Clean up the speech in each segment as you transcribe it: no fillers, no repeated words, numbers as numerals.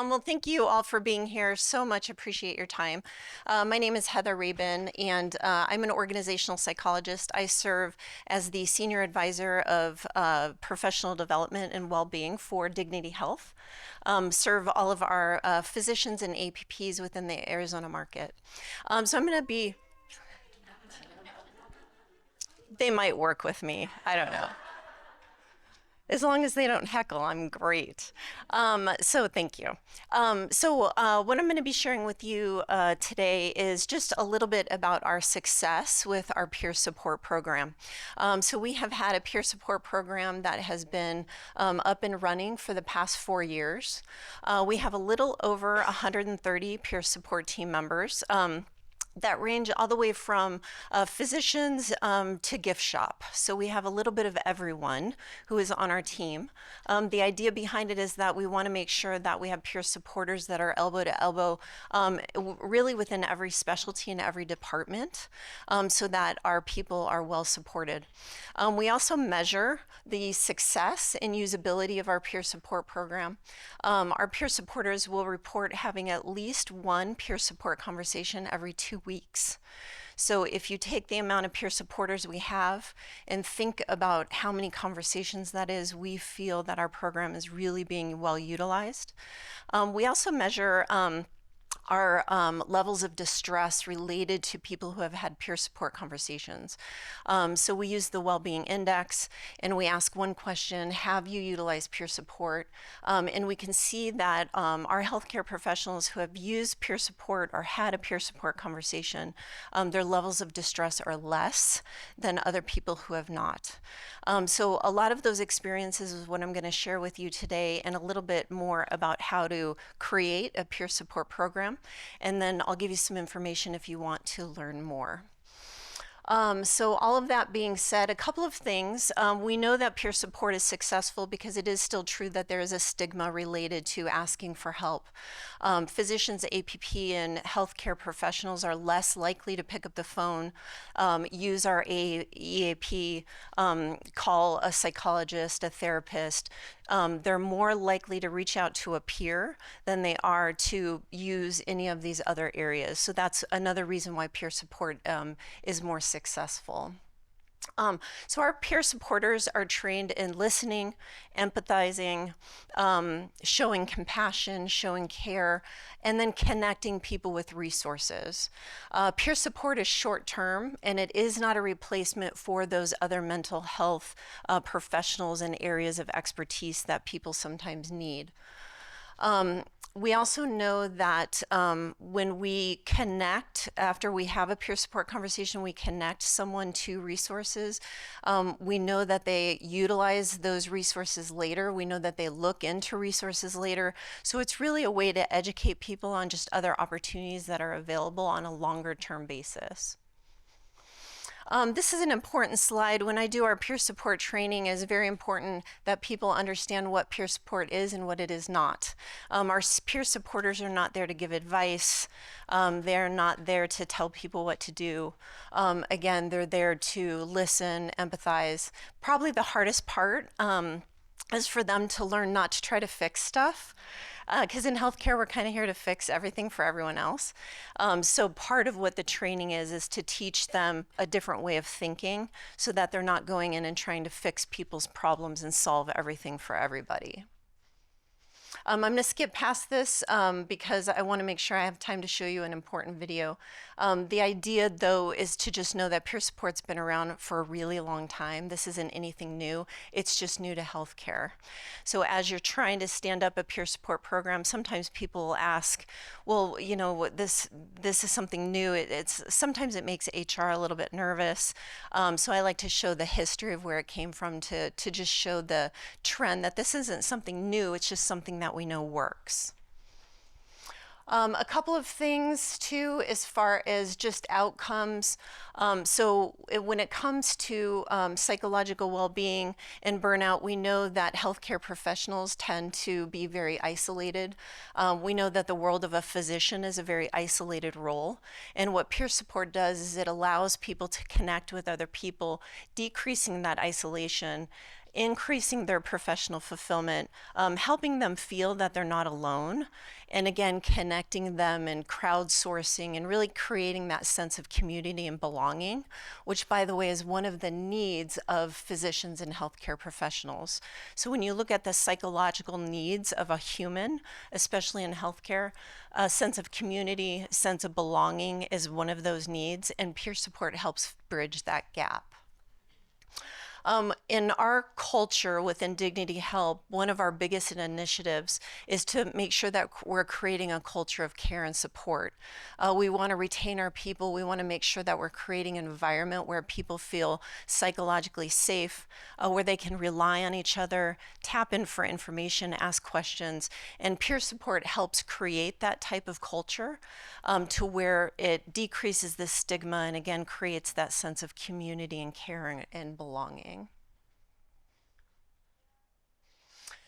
Well, thank you all for being here. So much appreciate your time. My name is Heather Rabin, and I'm an organizational psychologist. I serve as the senior advisor of professional development and well-being for Dignity Health. Serve all of our physicians and APPs within the Arizona market. So I'm going to be. They might work with me. I don't know. As long as they don't heckle, I'm great. So thank you. What I'm going to be sharing with you today is just a little bit about our success with our peer support program. So we have had a peer support program that has been up and running for the past 4 years. We have a little over 130 peer support team members. That range all the way from physicians to gift shop. So we have a little bit of everyone who is on our team. The idea behind it is that we want to make sure that we have peer supporters that are elbow to elbow, really within every specialty and every department, so that our people are well supported. We also measure the success and usability of our peer support program. Our peer supporters will report having at least one peer support conversation every 2 weeks. So if you take the amount of peer supporters we have and think about how many conversations that is, we feel that our program is really being well utilized. We also measure our levels of distress related to people who have had peer support conversations. So we use the Wellbeing Index and we ask one question: have you utilized peer support? And we can see that our healthcare professionals who have used peer support or had a peer support conversation, their levels of distress are less than other people who have not. So a lot of those experiences is what I'm going to share with you today, and a little bit more about how to create a peer support program. And then I'll give you some information if you want to learn more. So all of that being said, a couple of things. We know that peer support is successful because it is still true that there is a stigma related to asking for help. Physicians, APP, and healthcare professionals are less likely to pick up the phone, use our EAP, call a psychologist, a therapist. They're more likely to reach out to a peer than they are to use any of these other areas. So that's another reason why peer support is more successful. So our peer supporters are trained in listening, empathizing, showing compassion, showing care, and then connecting people with resources. Peer support is short-term, and it is not a replacement for those other mental health professionals and areas of expertise that people sometimes need. We also know that when we connect, after we have a peer support conversation, we connect someone to resources. We know that they utilize those resources later. We know that they look into resources later. So it's really a way to educate people on just other opportunities that are available on a longer term basis. This is an important slide. When I do our peer support training, it's very important that people understand what peer support is and what it is not. Our peer supporters are not there to give advice. They're not there to tell people what to do. Again, they're there to listen, empathize. Probably the hardest part is for them to learn not to try to fix stuff. Because in healthcare, we're kind of here to fix everything for everyone else. So part of what the training is to teach them a different way of thinking so that they're not going in and trying to fix people's problems and solve everything for everybody. I'm going to skip past this because I want to make sure I have time to show you an important video. The idea, though, is to just know that peer support's been around for a really long time. This isn't anything new. It's just new to healthcare. So as you're trying to stand up a peer support program, sometimes people will ask, well, you know, this is something new. Sometimes it makes HR a little bit nervous. So I like to show the history of where it came from to just show the trend that this isn't something new. It's just something that we know works. A couple of things too as far as just outcomes. When it comes to psychological well-being and burnout, we know that healthcare professionals tend to be very isolated. We know that the world of a physician is a very isolated role. And what peer support does is it allows people to connect with other people, decreasing that isolation increasing their professional fulfillment, helping them feel that they're not alone, and again, connecting them and crowdsourcing and really creating that sense of community and belonging, which, by the way, is one of the needs of physicians and healthcare professionals. So when you look at the psychological needs of a human, especially in healthcare, a sense of community, sense of belonging is one of those needs, and peer support helps bridge that gap. In our culture within Dignity Help, one of our biggest initiatives is to make sure that we're creating a culture of care and support. We want to retain our people. We want to make sure that we're creating an environment where people feel psychologically safe, where they can rely on each other, tap in for information, ask questions, and peer support helps create that type of culture to where it decreases the stigma and again creates that sense of community and care and belonging.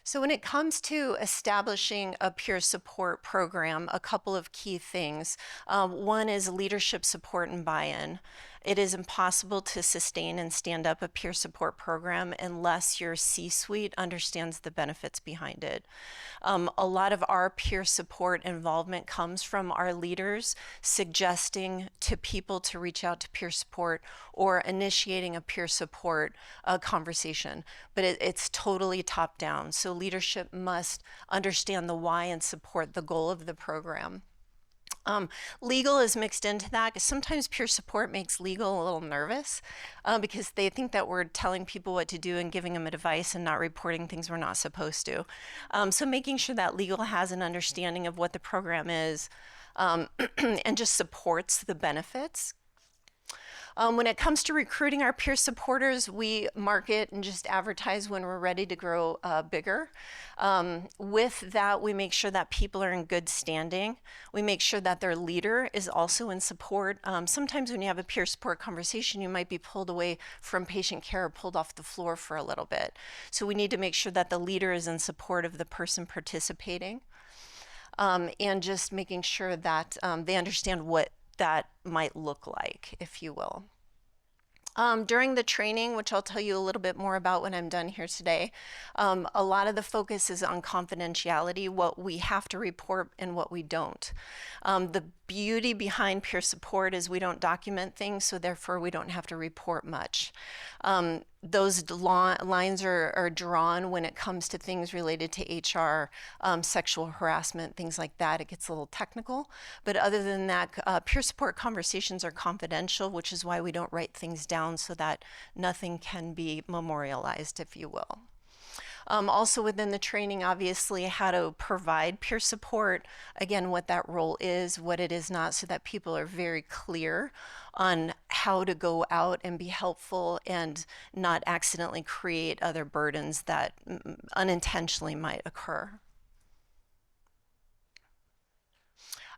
So when it comes to establishing a peer support program, a couple of key things. One is leadership support and buy-in. It is impossible to sustain and stand up a peer support program unless your C-suite understands the benefits behind it. A lot of our peer support involvement comes from our leaders suggesting to people to reach out to peer support or initiating a peer support conversation, but it's totally top down. So leadership must understand the why and support the goal of the program. Legal is mixed into that because sometimes peer support makes legal a little nervous because they think that we're telling people what to do and giving them advice and not reporting things we're not supposed to. So making sure that legal has an understanding of what the program is and just supports the benefits. When it comes to recruiting our peer supporters, we market and just advertise when we're ready to grow bigger. With that, we make sure that people are in good standing. We make sure that their leader is also in support. Sometimes when you have a peer support conversation, you might be pulled away from patient care or pulled off the floor for a little bit. So we need to make sure that the leader is in support of the person participating and just making sure that they understand what that might look like, if you will. During the training, which I'll tell you a little bit more about when I'm done here today, a lot of the focus is on confidentiality, what we have to report and what we don't. The beauty behind peer support is we don't document things, so therefore we don't have to report much. Those lines are drawn when it comes to things related to HR, sexual harassment, things like that. It gets a little technical. But other than that, peer support conversations are confidential, which is why we don't write things down so that nothing can be memorialized, if you will. Also within the training, obviously, how to provide peer support, again, what that role is, what it is not, so that people are very clear on how to go out and be helpful and not accidentally create other burdens that unintentionally might occur.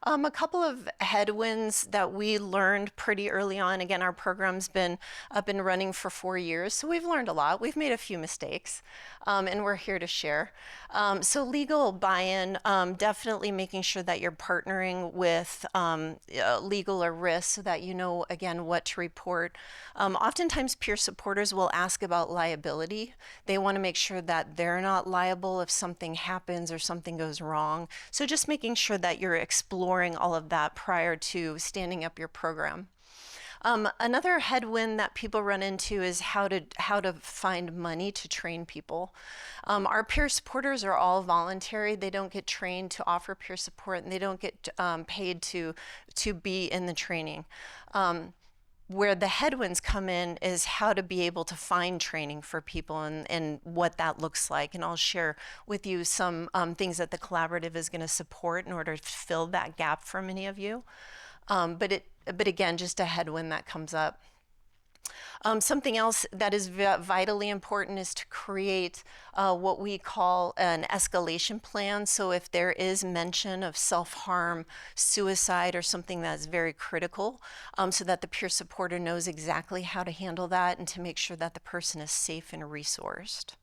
A couple of headwinds that we learned pretty early on. Again, our program's been running for 4 years, so we've learned a lot. We've made a few mistakes, and we're here to share. So legal buy-in, definitely making sure that you're partnering with legal or risk so that you know, again, what to report. Oftentimes, peer supporters will ask about liability. They want to make sure that they're not liable if something happens or something goes wrong. So just making sure that you're exploring all of that prior to standing up your program. Another headwind that people run into is how to find money to train people. Our peer supporters are all voluntary. They don't get trained to offer peer support, and they don't get paid to be in the training. Where the headwinds come in is how to be able to find training for people and what that looks like. And I'll share with you some things that the collaborative is going to support in order to fill that gap for many of you. But again, just a headwind that comes up. Something else that is vitally important is to create what we call an escalation plan. So if there is mention of self-harm, suicide, or something that's very critical, so that the peer supporter knows exactly how to handle that and to make sure that the person is safe and resourced.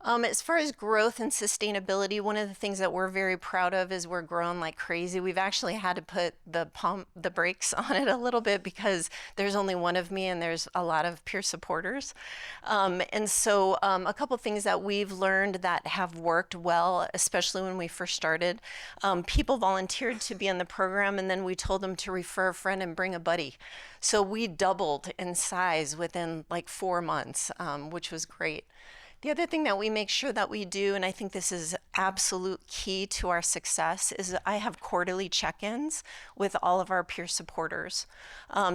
As far as growth and sustainability, one of the things that we're very proud of is we're growing like crazy. We've actually had to put the brakes on it a little bit because there's only one of me and there's a lot of peer supporters. A couple things that we've learned that have worked well, especially when we first started, people volunteered to be in the program and then we told them to refer a friend and bring a buddy. So we doubled in size within like 4 months, which was great. The other thing that we make sure that we do, and I think this is absolute key to our success, is I have quarterly check-ins with all of our peer supporters.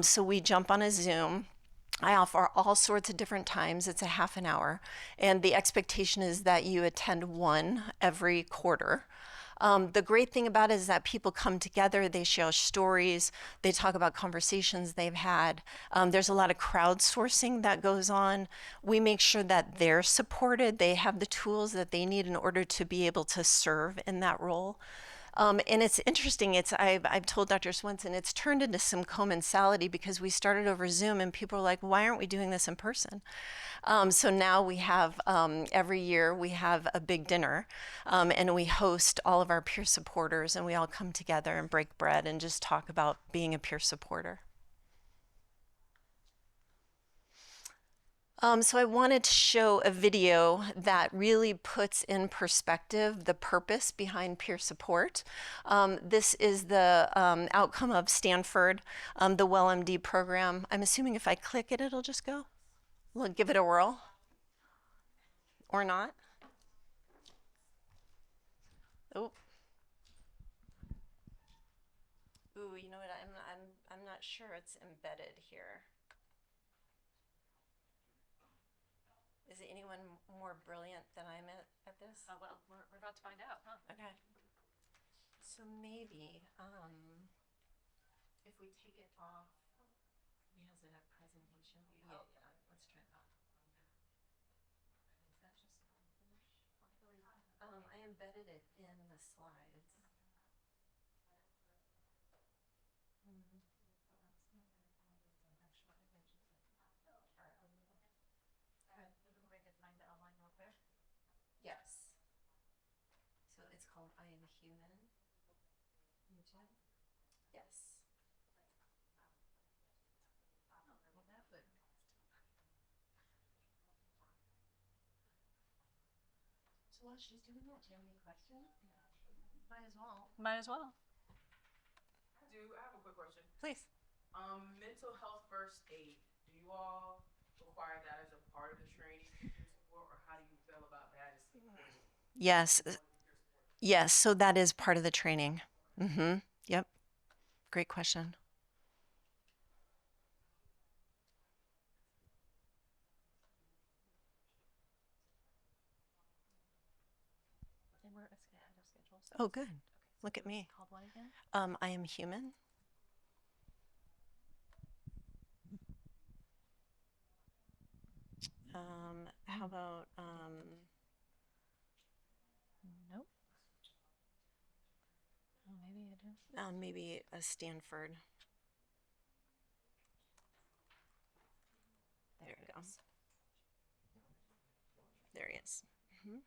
So we jump on a Zoom. I offer all sorts of different times. It's a half an hour. And the expectation is that you attend one every quarter. The great thing about it is that people come together, they share stories, they talk about conversations they've had. There's a lot of crowdsourcing that goes on. We make sure that they're supported, they have the tools that they need in order to be able to serve in that role. And it's interesting. I've told Dr. Swenson it's turned into some commensality because we started over Zoom and people are like, why aren't we doing this in person? So now we have every year we have a big dinner, and we host all of our peer supporters, and we all come together and break bread and just talk about being a peer supporter. So I wanted to show a video that really puts in perspective the purpose behind peer support. This is the outcome of Stanford, the WellMD program. I'm assuming if I click it, it'll just go. We'll give it a whirl. Or not. Oh. Ooh, you know what? I'm not sure it's embedded here. Is anyone more brilliant than I'm at this? Well, we're about to find out, huh? Okay. So maybe if we take it off, he has a presentation. Yeah, let's try that. I embedded it in the slides. Yes. So it's called I Am Human. YouTube? Yes. So while she's doing that, do you have any questions? Might as well. Might as well. I have a quick question. Please. Mental health first aid. Do you all require that as a part of the training for peer support, or how do you feel about that? Yes. Yes. So that is part of the training. Mm-hmm. Yep. Great question. And we're ahead of schedule. So Oh, good. Okay, Look at me. Called what again? I Am Human. How about Nope. Oh, maybe I do. maybe a Stanford. There you go. There he is. Mm-hmm.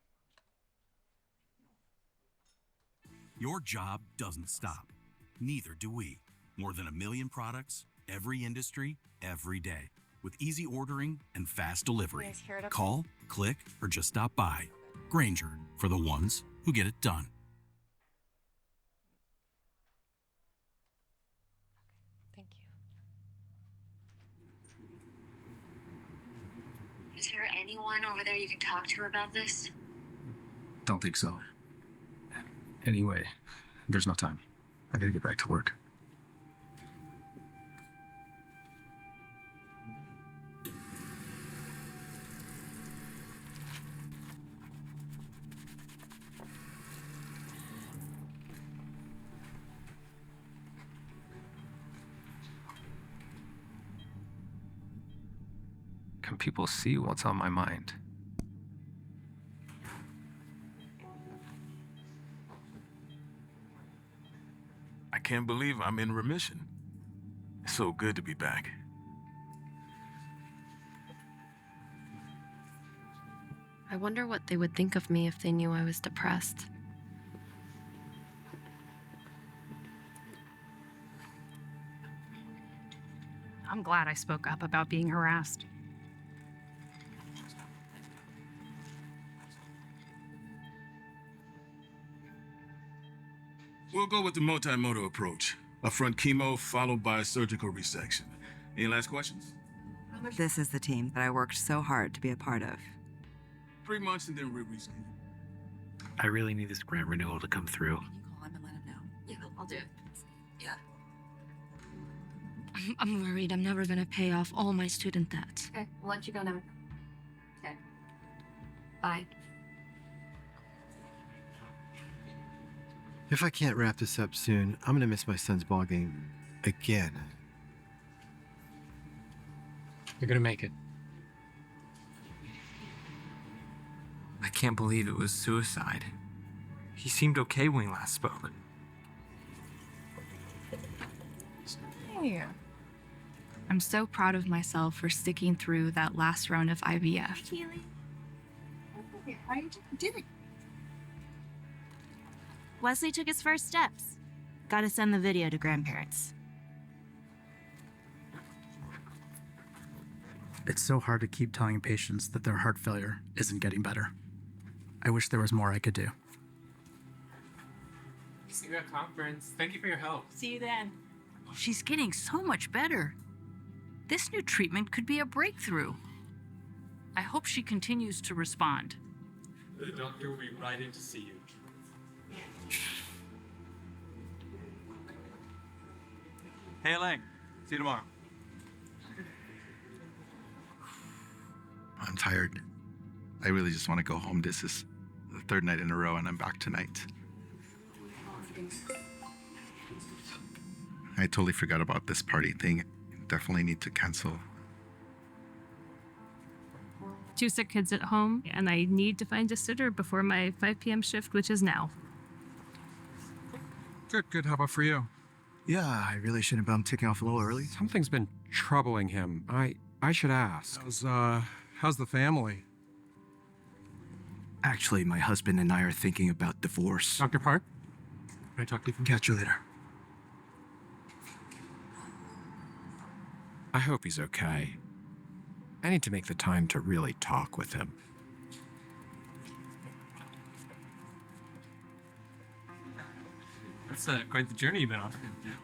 Your job doesn't stop. Neither do we. More than 1 million products, every industry, every day. With easy ordering and fast delivery. Yes, here it is. Call, click, or just stop by. Grainger, for the ones who get it done. Thank you. Is there anyone over there you can talk to about this? Don't think so. Anyway, there's no time. I gotta get back to work. Can people see what's on my mind? I can't believe I'm in remission. It's so good to be back. I wonder what they would think of me if they knew I was depressed. I'm glad I spoke up about being harassed. We'll go with the multimodal approach. Upfront chemo followed by surgical resection. Any last questions? This is the team that I worked so hard to be a part of. 3 months and then we'll reschedule. I really need this grant renewal to come through. You call him and let him know. Yeah, I'll do it. Yeah. I'm worried I'm never gonna pay off all my student debt. Okay, we'll let you go now. Okay. Bye. If I can't wrap this up soon, I'm gonna miss my son's ball game again. You're gonna make it. I can't believe it was suicide. He seemed okay when we last spoke. Hey. I'm so proud of myself for sticking through that last round of IVF. How you did it? Wesley took his first steps. Gotta send the video to grandparents. It's so hard to keep telling patients that their heart failure isn't getting better. I wish there was more I could do. See you at conference. Thank you for your help. See you then. She's getting so much better. This new treatment could be a breakthrough. I hope she continues to respond. The doctor will be right in to see you. Hey, Elaine. See you tomorrow. I'm tired. I really just want to go home. This is the third night in a row, and I'm back tonight. I totally forgot about this party thing. Definitely need to cancel. 2 sick kids at home, and I need to find a sitter before my 5 p.m. shift, which is now. Good. How about for you? Yeah, I really shouldn't have taken off a little early. Something's been troubling him. I should ask. How's the family? Actually, my husband and I are thinking about divorce. Dr. Park? Can I talk to you? Catch you later. I hope he's okay. I need to make the time to really talk with him. That's quite the journey you've been on.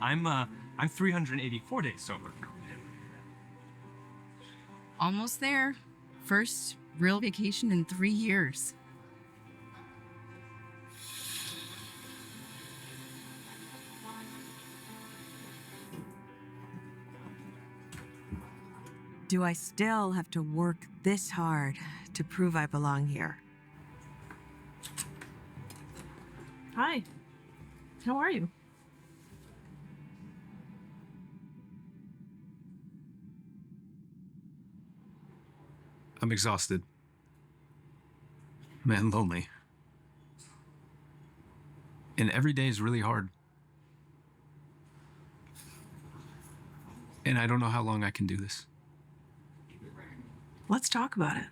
I'm 384 days sober. Almost there. First real vacation in 3 years. Do I still have to work this hard to prove I belong here? Hi. How are you? I'm exhausted. Man, lonely. And every day is really hard. And I don't know how long I can do this. Let's talk about it.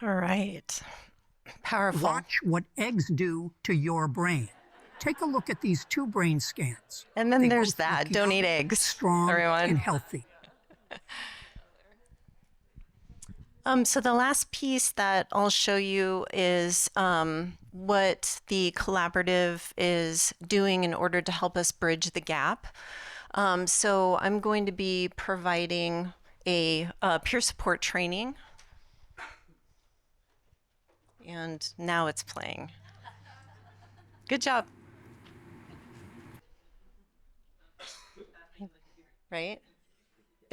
All right. Powerful. Watch what eggs do to your brain. Take a look at these 2 brain scans. And then They there's both look that. Don't young, eat eggs, strong, everyone. and healthy. So the last piece that I'll show you is what the collaborative is doing in order to help us bridge the gap. So I'm going to be providing a peer support training. And now it's playing. Good job. Right?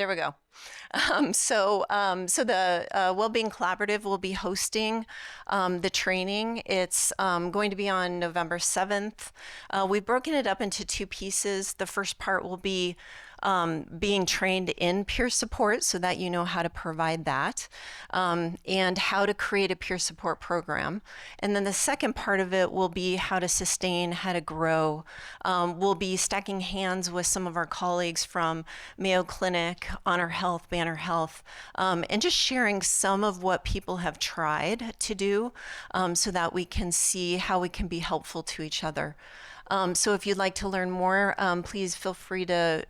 There we go. So the Wellbeing Collaborative will be hosting the training. It's going to be on November 7th. We've broken it up into two pieces. The first part will be being trained in peer support so that you know how to provide that, and how to create a peer support program. And then the second part of it will be how to sustain, how to grow. We'll be stacking hands with some of our colleagues from Mayo Clinic, Honor Health, Banner Health, and just sharing some of what people have tried to do, so that we can see how we can be helpful to each other. So if you'd like to learn more, please feel free to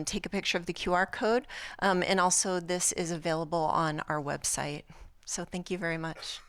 take a picture of the QR code. And also this is available on our website. So thank you very much.